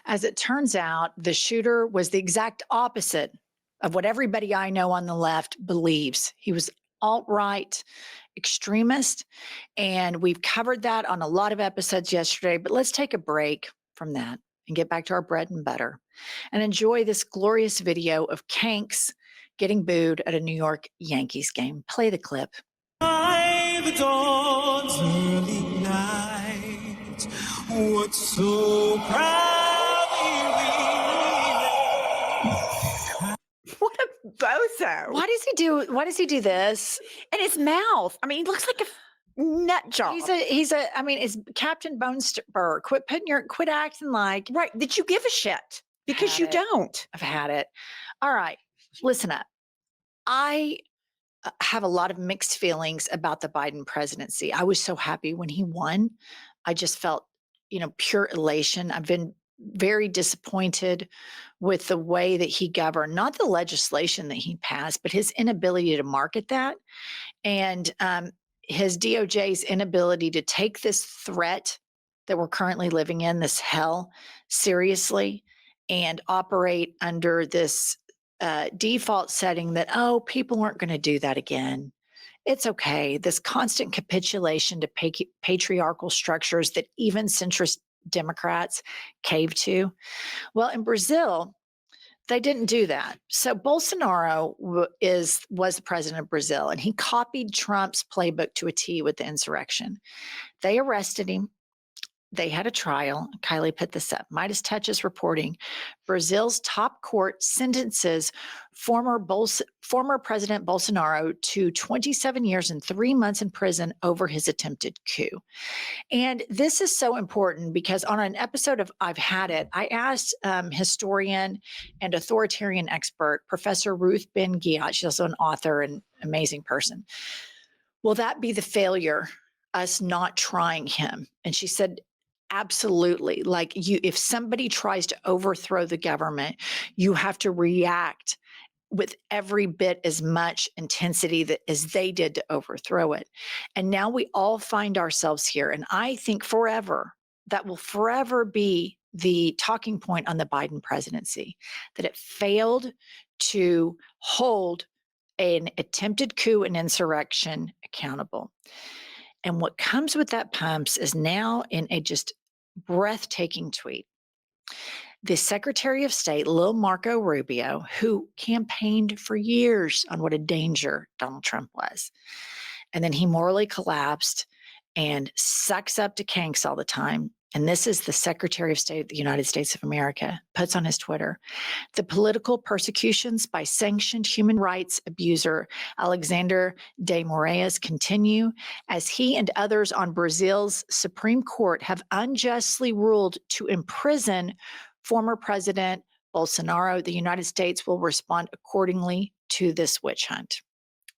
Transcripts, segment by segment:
As it turns out, the shooter was the exact opposite of what everybody I know on the left believes. He was alt-right extremist, and we've covered that on a lot of episodes yesterday, but let's take a break from that and get back to our bread and butter and enjoy this glorious video of Kanks getting booed at a New York Yankees game. Play the clip. By the dawn's early night, what so proudly What a bozo. Why does he do this? And his mouth. I mean, he looks like a nut job. It's Captain Bone Spur. Quit acting like. Right. That you give a shit because you don't. I've had it. All right. Listen up. I have a lot of mixed feelings about the Biden presidency. I was so happy when he won. I just felt, pure elation. I've been very disappointed with the way that he governed, not the legislation that he passed, but his inability to market that, and his DOJ's inability to take this threat that we're currently living in, this hell, seriously, and operate under this default setting that, people aren't going to do that again. It's okay. This constant capitulation to patriarchal structures that even centrist Democrats cave to. Well, in Brazil, they didn't do that. So Bolsonaro was the president of Brazil, and he copied Trump's playbook to a T with the insurrection. They arrested him. They had a trial. Kylie put this up. Midas Touch is reporting Brazil's top court sentences former President Bolsonaro to 27 years and 3 months in prison over his attempted coup. And this is so important because on an episode of I've Had It, I asked historian and authoritarian expert, Professor Ruth Ben-Ghiat, she's also an author and amazing person, will that be the failure, us not trying him? And she said, absolutely. If somebody tries to overthrow the government, you have to react with every bit as much intensity as they did to overthrow it. And now we all find ourselves here. And I think that will forever be the talking point on the Biden presidency, that it failed to hold an attempted coup and insurrection accountable. And what comes with that pumps is now in a just breathtaking tweet. The Secretary of State, Lil Marco Rubio, who campaigned for years on what a danger Donald Trump was, and then he morally collapsed and sucks up to Kanks all the time. And this is the Secretary of State of the United States of America, puts on his Twitter, the political persecutions by sanctioned human rights abuser Alexander de Moraes continue as he and others on Brazil's Supreme Court have unjustly ruled to imprison former President Bolsonaro. The United States will respond accordingly to this witch hunt.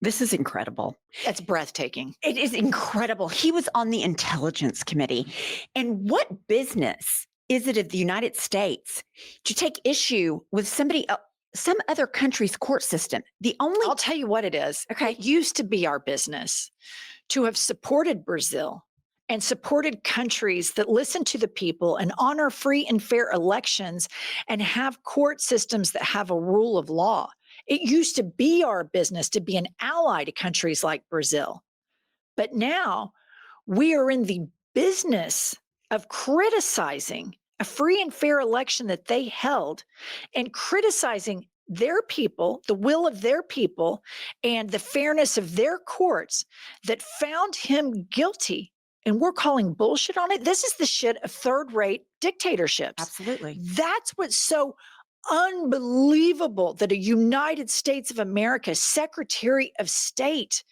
This is incredible. That's breathtaking. It is incredible. He was on the Intelligence Committee. And what business is it of the United States to take issue with some other country's court system? I'll tell you what it is. Okay. It used to be our business to have supported Brazil and supported countries that listen to the people and honor free and fair elections and have court systems that have a rule of law. It used to be our business to be an ally to countries like Brazil. But now we are in the business of criticizing a free and fair election that they held and criticizing their people, the will of their people, and the fairness of their courts that found him guilty. And we're calling bullshit on it. This is the shit of third-rate dictatorships. Absolutely. That's what's so unbelievable, that a United States of America Secretary of State,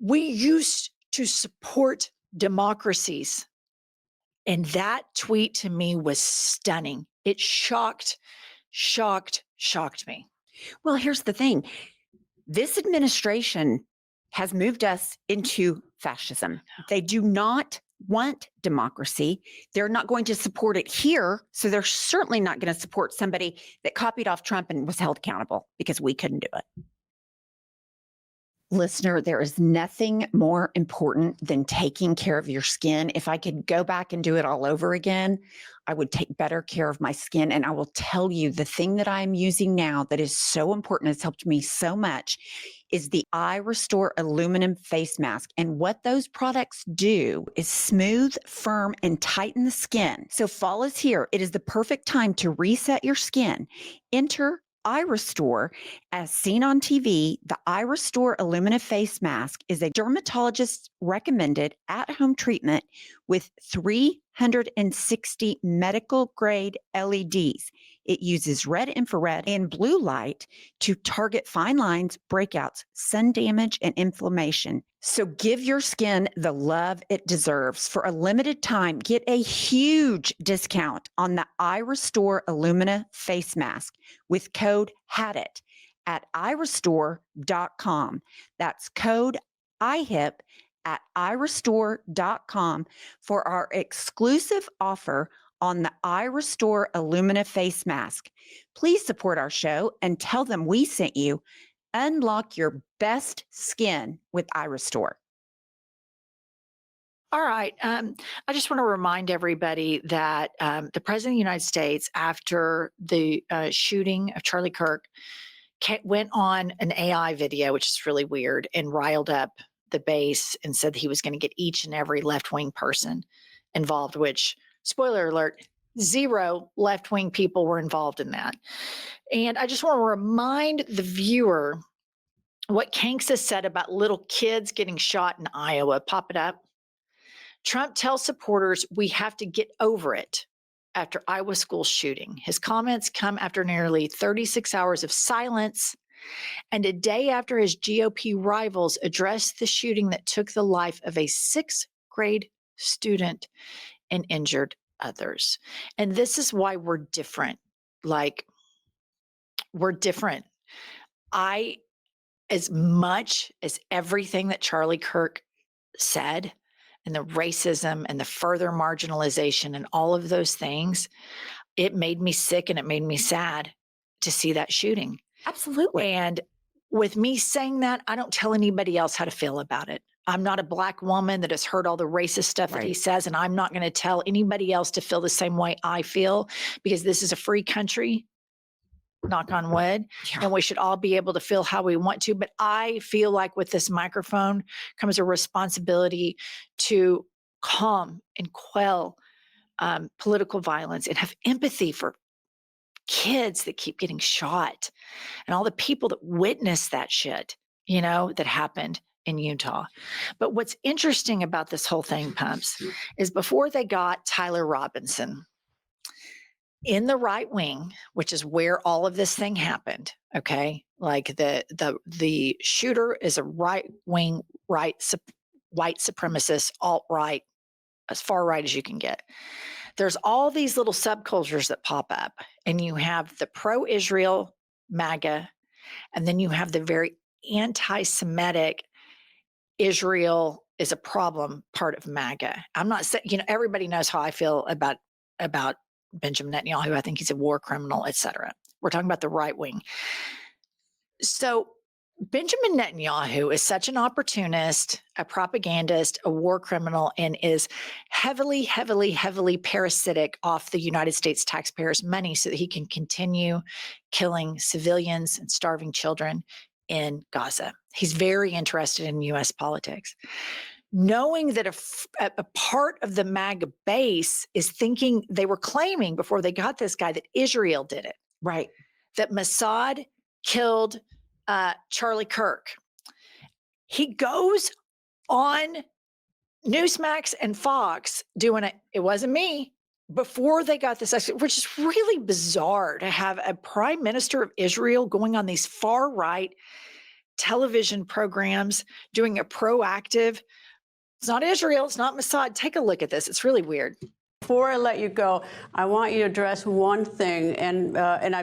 we used to support democracies. And that tweet to me was stunning. It shocked me. Well, here's the thing. This administration has moved us into fascism. They do not want democracy. They're not going to support it here. So they're certainly not going to support somebody that copied off Trump and was held accountable, because we couldn't do it. Listener, there is nothing more important than taking care of your skin. If I could go back and do it all over again, I would take better care of my skin. And I will tell you, the thing that I'm using now that is so important, has helped me so much, is the iRestore aluminum face mask. And what those products do is smooth, firm, and tighten the skin. So fall is here. It is the perfect time to reset your skin. Enter iRestore. As seen on TV, the iRestore aluminum face mask is a dermatologist recommended at-home treatment with 360 medical grade LEDs. It uses red, infrared, and blue light to target fine lines, breakouts, sun damage, and inflammation. So give your skin the love it deserves. For a limited time, get a huge discount on the iRestore Illumina face mask with code HADIT at iRestore.com. That's code IHIP at iRestore.com for our exclusive offer on the iRestore Illumina face mask. Please support our show and tell them we sent you. Unlock your best skin with iRestore. All right. I just want to remind everybody that the President of the United States, after the shooting of Charlie Kirk, went on an AI video, which is really weird, and riled up the base and said he was going to get each and every left-wing person involved, which, spoiler alert, 0 left-wing people were involved in that. And I just want to remind the viewer what Kanks has said about little kids getting shot in Iowa. Pop it up. Trump tells supporters we have to get over it after Iowa school shooting. His comments come after nearly 36 hours of silence and a day after his GOP rivals addressed the shooting that took the life of a 6th grade student and injured others. And this is why we're different. Like, we're different. As much as everything that Charlie Kirk said, and the racism and the further marginalization and all of those things, it made me sick and it made me sad to see that shooting. Absolutely. And with me saying that, I don't tell anybody else how to feel about it. I'm not a Black woman that has heard all the racist stuff that he Right. says, and I'm not going to tell anybody else to feel the same way I feel, because this is a free country, knock on wood, and we should all be able to feel how we want to. But I feel like with this microphone comes a responsibility to calm and quell political violence and have empathy for kids that keep getting shot and all the people that witnessed that shit, that happened in Utah. But what's interesting about this whole thing, Pumps, is before they got Tyler Robinson in the right wing, which is where all of this thing happened, okay? Like the shooter is a right wing, white supremacist, alt-right, as far right as you can get. There's all these little subcultures that pop up, and you have the pro-Israel MAGA, and then you have the very anti-Semitic Israel is a problem part of MAGA. I'm not saying, everybody knows how I feel about Benjamin Netanyahu. I think he's a war criminal, etc. We're talking about the right wing. So Benjamin Netanyahu is such an opportunist, a propagandist, a war criminal, and is heavily, heavily, heavily parasitic off the United States taxpayers' money so that he can continue killing civilians and starving children in Gaza. He's very interested in U.S. politics. Knowing that a part of the MAGA base is thinking, they were claiming before they got this guy that Israel did it. Right. That Mossad killed Charlie Kirk. He goes on Newsmax and Fox doing it wasn't me, before they got this, which is really bizarre to have a prime minister of Israel going on these far right television programs doing a proactive. It's not Israel. It's not Mossad. Take a look at this. It's really weird. Before I let you go, I want you to address one thing, and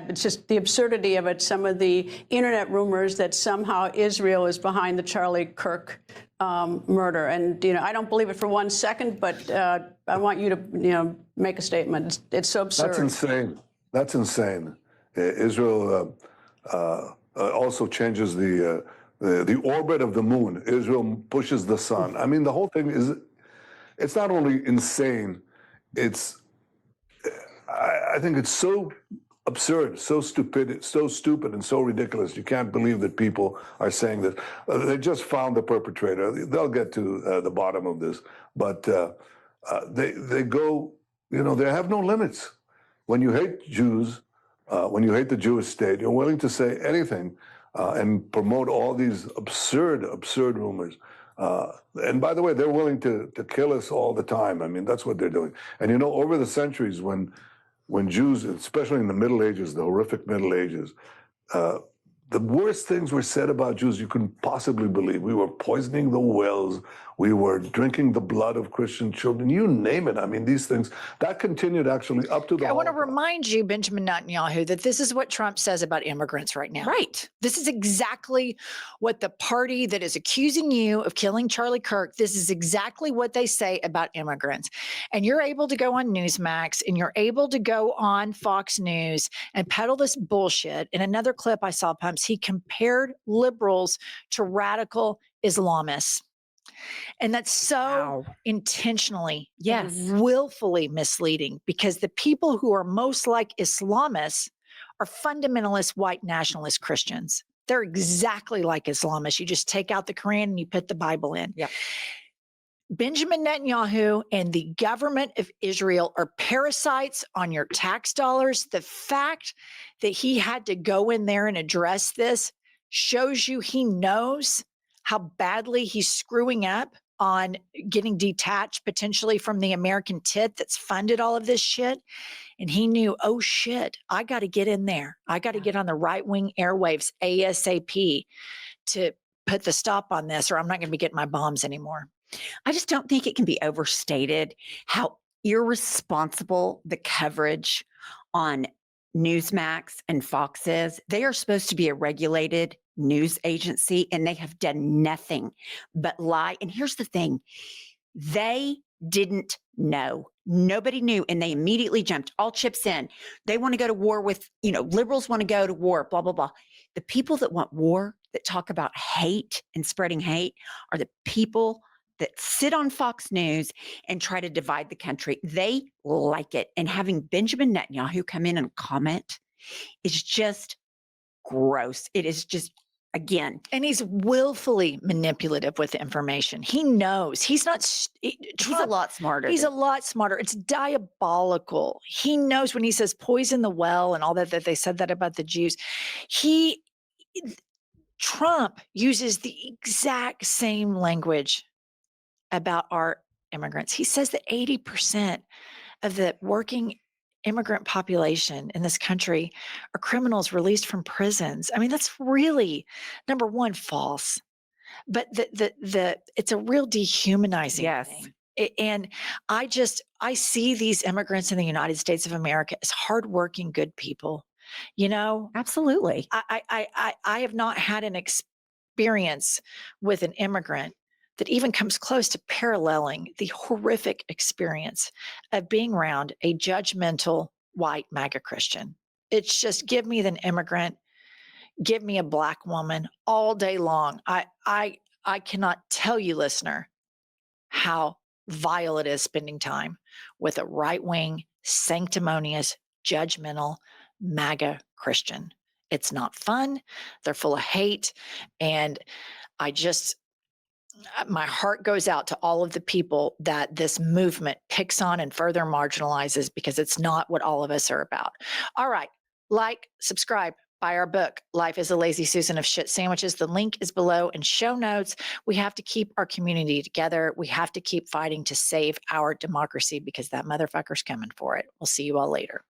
it's just the absurdity of it. Some of the internet rumors that somehow Israel is behind the Charlie Kirk murder, and I don't believe it for 1 second, but I want you to make a statement. It's so absurd. That's insane. That's insane. Israel also changes the the orbit of the moon. Israel pushes the sun. I mean, the whole thing is, it's not only insane, it's, I think it's so absurd, so stupid, and so ridiculous. You can't believe that people are saying that. They just found the perpetrator. They'll get to the bottom of this, but they go, they have no limits. When you hate Jews, when you hate the Jewish state, you're willing to say anything and promote all these absurd rumors. And by the way, they're willing to kill us all the time. I mean, that's what they're doing. And over the centuries, when Jews, especially in the Middle Ages, the horrific Middle Ages, the worst things were said about Jews you couldn't possibly believe. We were poisoning the wells. We were drinking the blood of Christian children. You name it. I mean, these things, that continued actually up to the I want to Holocaust. remind you, Benjamin Netanyahu, that this is what Trump says about immigrants right now. Right. This is exactly what the party that is accusing you of killing Charlie Kirk, this is exactly what they say about immigrants. And you're able to go on Newsmax and you're able to go on Fox News and peddle this bullshit. In another clip I saw, Pumps, he compared liberals to radical Islamists. And that's so Wow. intentionally, Yes. willfully misleading, because the people who are most like Islamists are fundamentalist white nationalist Christians. They're exactly like Islamists. You just take out the Quran and you put the Bible in. Yeah. Benjamin Netanyahu and the government of Israel are parasites on your tax dollars. The fact that he had to go in there and address this shows you he knows how badly he's screwing up on getting detached potentially from the American tit that's funded all of this shit. And he knew, oh shit, I got to get in there. I got to get on the right-wing airwaves ASAP to put the stop on this, or I'm not going to be getting my bombs anymore. I just don't think it can be overstated how irresponsible the coverage on Newsmax and Fox is. They are supposed to be a regulated news agency, and they have done nothing but lie. And here's the thing. They didn't know. Nobody knew, and they immediately jumped all chips in. They want to go to war with, liberals want to go to war, blah, blah, blah. The people that want war, that talk about hate and spreading hate, are the people that sit on Fox News and try to divide the country. They like it. And having Benjamin Netanyahu come in and comment is just gross. It is just, again. And he's willfully manipulative with the information. He knows. He's not. He's a lot smarter. He's a lot smarter. It's diabolical. He knows when he says poison the well and all that they said that about the Jews. Trump uses the exact same language about our immigrants. He says that 80% of the working immigrant population in this country are criminals released from prisons. I mean, that's really, number one, false. But it's a real dehumanizing thing. And I see these immigrants in the United States of America as hardworking, good people. Absolutely. I have not had an experience with an immigrant that even comes close to paralleling the horrific experience of being around a judgmental white MAGA Christian. It's just, give me an immigrant, give me a Black woman all day long. I cannot tell you, listener, how vile it is spending time with a right-wing, sanctimonious, judgmental MAGA Christian. It's not fun. They're full of hate. And my heart goes out to all of the people that this movement picks on and further marginalizes, because it's not what all of us are about. All right. Like, subscribe, buy our book, Life is a Lazy Susan of Shit Sandwiches. The link is below in show notes. We have to keep our community together. We have to keep fighting to save our democracy, because that motherfucker's coming for it. We'll see you all later.